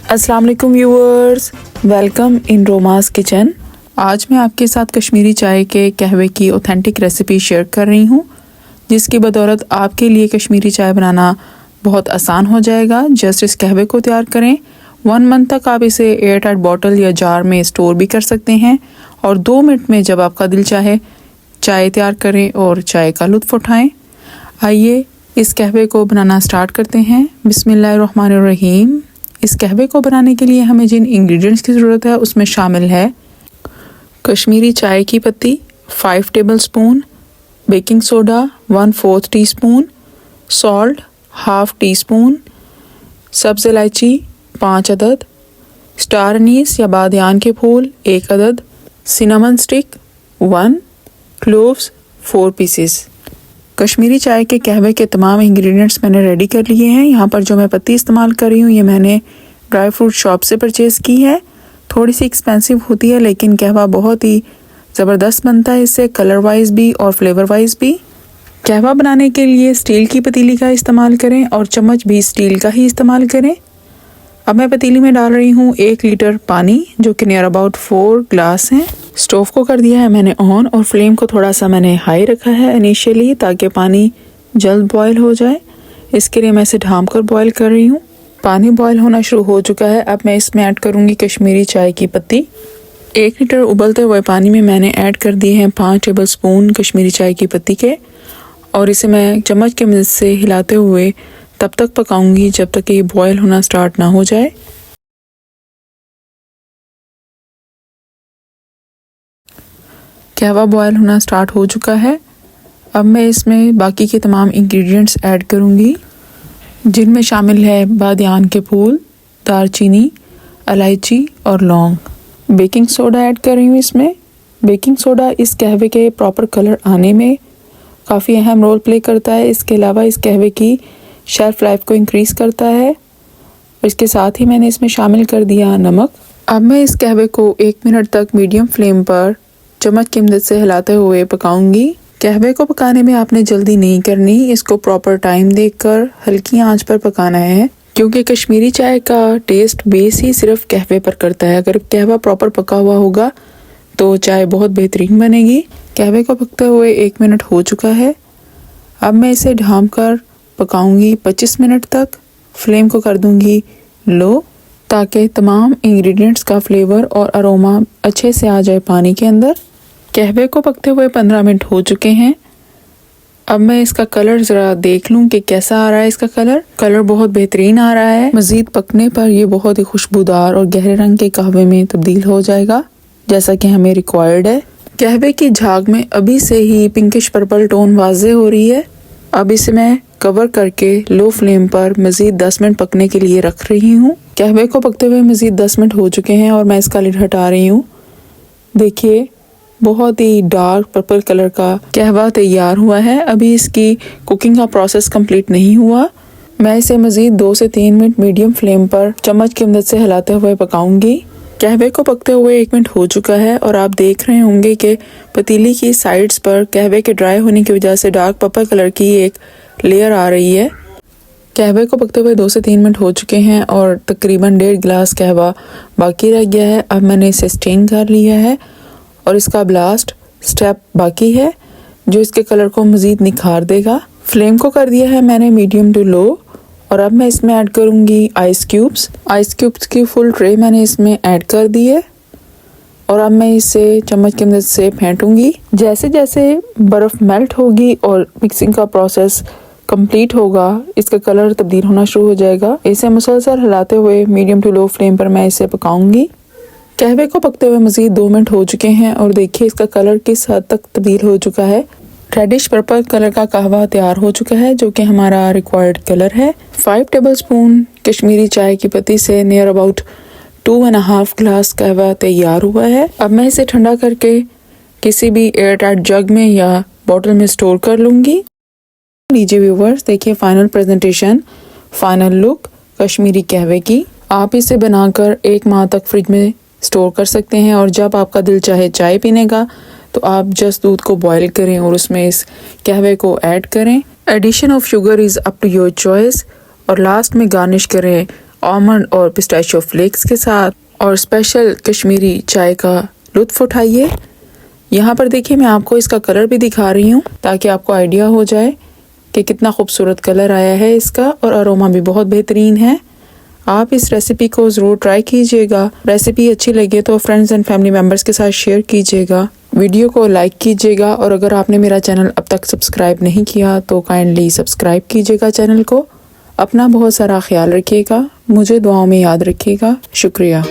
अस्सलाम वालेकुम viewers, welcome in रोमास kitchen. आज मैं आपके साथ कश्मीरी चाय के कहवे की ऑथेंटिक रेसिपी शेयर कर रही हूँ, जिसकी बदौलत आपके लिए कश्मीरी चाय बनाना बहुत आसान हो जाएगा। जस्ट इस कहवे को तैयार करें। 1 मंथ तक आप इसे एयर टाइट बॉटल या जार में स्टोर भी कर सकते हैं और 2 मिनट में जब आपका दिल चाहे चाय तैयार करें और चाय का लुत्फ़ उठाएं। आइए इस कहवे को बनाना स्टार्ट करते हैं। बिस्मिल्लाहिर्रहमानिर्रहीम। इस कहवे को बनाने के लिए हमें जिन इंग्रेडिएंट्स की ज़रूरत है उसमें शामिल है कश्मीरी चाय की पत्ती 5 tablespoon, baking soda 1/4 teaspoon, salt 1/2 teaspoon, सब्ज़ इलायची 5 अदद, स्टार अनीस या बादियान के फूल 1 अदद, cinnamon stick 1, cloves 4 pieces. Kashmiri चाय के कहवे के तमाम इंग्रेडिएंट्स मैंने रेडी कर लिए हैं। यहाँ पर जो मैं पत्ती इस्तेमाल कर रही हूँ ये मैंने ड्राई फ्रूट शॉप से परचेज़ की है। थोड़ी सी एक्सपेंसिव होती है लेकिन कहवा बहुत ही ज़बरदस्त बनता है इससे, कलर वाइज भी और फ्लेवर वाइज भी। कहवा बनाने के लिए स्टील की पतीली का इस्तेमाल करें और चम्मच भी स्टील का ही इस्तेमाल करें। अब मैं पतीली में डाल रही हूँ 1 लीटर पानी, जो कि नियर अबाउट 4 ग्लास हैं। स्टोव को कर दिया है मैंने ऑन और फ्लेम को थोड़ा सा मैंने हाई रखा है इनिशियली, ताकि पानी जल्द बॉयल हो जाए। इसके लिए मैं इसे ढाँप कर बॉयल कर रही हूँ। पानी बॉयल होना शुरू हो चुका है। अब मैं इसमें ऐड करूँगी कश्मीरी चाय की पत्ती। 1 लीटर उबलते हुए पानी में मैंने ऐड कर दिए हैं 5 टेबलस्पून कश्मीरी चाय की पत्ती के, और इसे मैं चम्मच की मदद से हिलाते हुए तब तक पकाऊंगी जब तक ये बॉयल होना स्टार्ट ना हो जाए। कहवा बॉयल होना स्टार्ट हो चुका है। अब मैं इसमें बाकी के तमाम इंग्रेडिएंट्स ऐड करूंगी, जिनमें शामिल है बादियान के फूल, दालचीनी, इलायची और लौंग। बेकिंग सोडा ऐड कर रही हूँ इसमें। बेकिंग सोडा इस कहवे के प्रॉपर कलर आने में काफ़ी अहम रोल प्ले करता है। इसके अलावा इस कहवे की शेल्फ लाइफ को इंक्रीज़ करता है। इसके साथ ही मैंने इसमें शामिल कर दिया नमक। अब मैं इस कहवे को 1 मिनट तक मीडियम फ्लेम पर चम्मच की मदद से हिलाते हुए पकाऊंगी। कहवे को पकाने में आपने जल्दी नहीं करनी, इसको प्रॉपर टाइम देकर हल्की आंच पर पकाना है, क्योंकि कश्मीरी चाय का टेस्ट बेस ही सिर्फ कहवे पर करता है। अगर कहवा प्रॉपर पका हुआ होगा तो चाय बहुत बेहतरीन बनेगी। कहवे को पकते हुए 1 मिनट हो चुका है। अब मैं इसे ढाँप कर पकाऊंगी 25 मिनट तक। फ्लेम को कर दूंगी लो, ताकि तमाम इंग्रेडिएंट्स का फ्लेवर और अरोमा अच्छे से आ जाए पानी के अंदर। कहवे को पकते हुए 15 मिनट हो चुके हैं। अब मैं इसका कलर ज़रा देख लूँ कि कैसा आ रहा है। इसका कलर बहुत बेहतरीन आ रहा है। मज़ीद पकने पर ये बहुत ही खुशबूदार और गहरे रंग के कहवे में तब्दील हो जाएगा, जैसा कि हमें रिक्वायर्ड है। कहवे की झाग में अभी से ही पिंकिश पर्पल टोन वाज़े हो रही है। अब इसे मैं कवर करके लो फ्लेम पर मज़ीद 10 मिनट पकने के लिए रख रही हूँ। कहवे को पकते हुए मज़ीद 10 मिनट हो चुके हैं और मैं इसका लिड हटा रही हूँ। देखिए, बहुत ही डार्क पर्पल कलर का कहवा तैयार हुआ है। अभी इसकी कुकिंग का प्रोसेस कंप्लीट नहीं हुआ। मैं इसे मज़ीद 2 से 3 मिनट मीडियम फ्लेम पर चम्मच की मदद से हिलाते हुए पकाऊंगी। कहवे को पकते हुए 1 मिनट हो चुका है और आप देख रहे होंगे कि पतीली की साइड्स पर कहवे के ड्राई होने की वजह से डार्क पर्पल कलर की एक लेयर आ रही है। कहवे को पकते हुए 2 से 3 मिनट हो चुके हैं और तकरीबन 1.5 गिलास कहवा बाकी रह गया है। अब मैंने इसे स्ट्रेन कर लिया है और इसका लास्ट स्टेप बाकी है, जो इसके कलर को मज़ीद निखार देगा। फ्लेम को कर दिया है मैंने मीडियम टू लो, और अब मैं इसमें ऐड करूँगी आइस क्यूब्स की फुल ट्रे मैंने इसमें ऐड कर दी है, और अब मैं इसे चम्मच की मदद से फेंटूंगी। जैसे जैसे बर्फ़ मेल्ट होगी और मिक्सिंग का प्रोसेस कंप्लीट होगा, इसका कलर तब्दील होना शुरू हो जाएगा। इसे मुसलसल हिलाते हुए मीडियम टू लो फ्लेम पर मैं इसे पकाऊंगी। कहवे को पकते हुए मज़ीद 2 मिनट हो चुके हैं और देखिए इसका कलर किस हद तक तब्दील हो चुका है। रेडिश पर्पल कलर का कहवा तैयार हो चुका है, जो कि हमारा रिक्वायर्ड कलर है। 5 टेबलस्पून कश्मीरी चाय की पत्ती से नियर अबाउट 2.5 ग्लास कहवा तैयार हुआ है। अब मैं इसे ठंडा करके किसी भी एयर टाइट जग में या बॉटल में स्टोर कर लूँगी। लीजिए व्यूवर्स, देखिए final presentation, final look Kashmiri कहवे की। आप इसे बनाकर 1 माह तक फ्रिज में स्टोर कर सकते हैं, और जब आपका दिल चाहे चाय पीने का तो आप जस्ट दूध को बॉईल करें और उसमें इस कहवे को ऐड करें। Addition of sugar is up to your choice, और लास्ट में गार्निश करें आमंड और पिस्ताशियो फ्लेक्स के साथ और स्पेशल कश्मीरी चाय का लुत्फ़ उठाइए। यहाँ पर देखिए मैं आपको इसका कलर भी दिखा रही हूँ ताकि आपको आइडिया हो जाए कि कितना खूबसूरत कलर आया है इसका, और अरोमा भी बहुत बेहतरीन है। आप इस रेसिपी को ज़रूर ट्राई कीजिएगा। रेसिपी अच्छी लगे तो फ्रेंड्स एंड फैमिली मेम्बर्स के साथ शेयर कीजिएगा, वीडियो को लाइक कीजिएगा, और अगर आपने मेरा चैनल अब तक सब्सक्राइब नहीं किया तो काइंडली सब्सक्राइब कीजिएगा चैनल को। अपना बहुत सारा ख्याल रखिएगा, मुझे दुआओं में याद रखिएगा। शुक्रिया।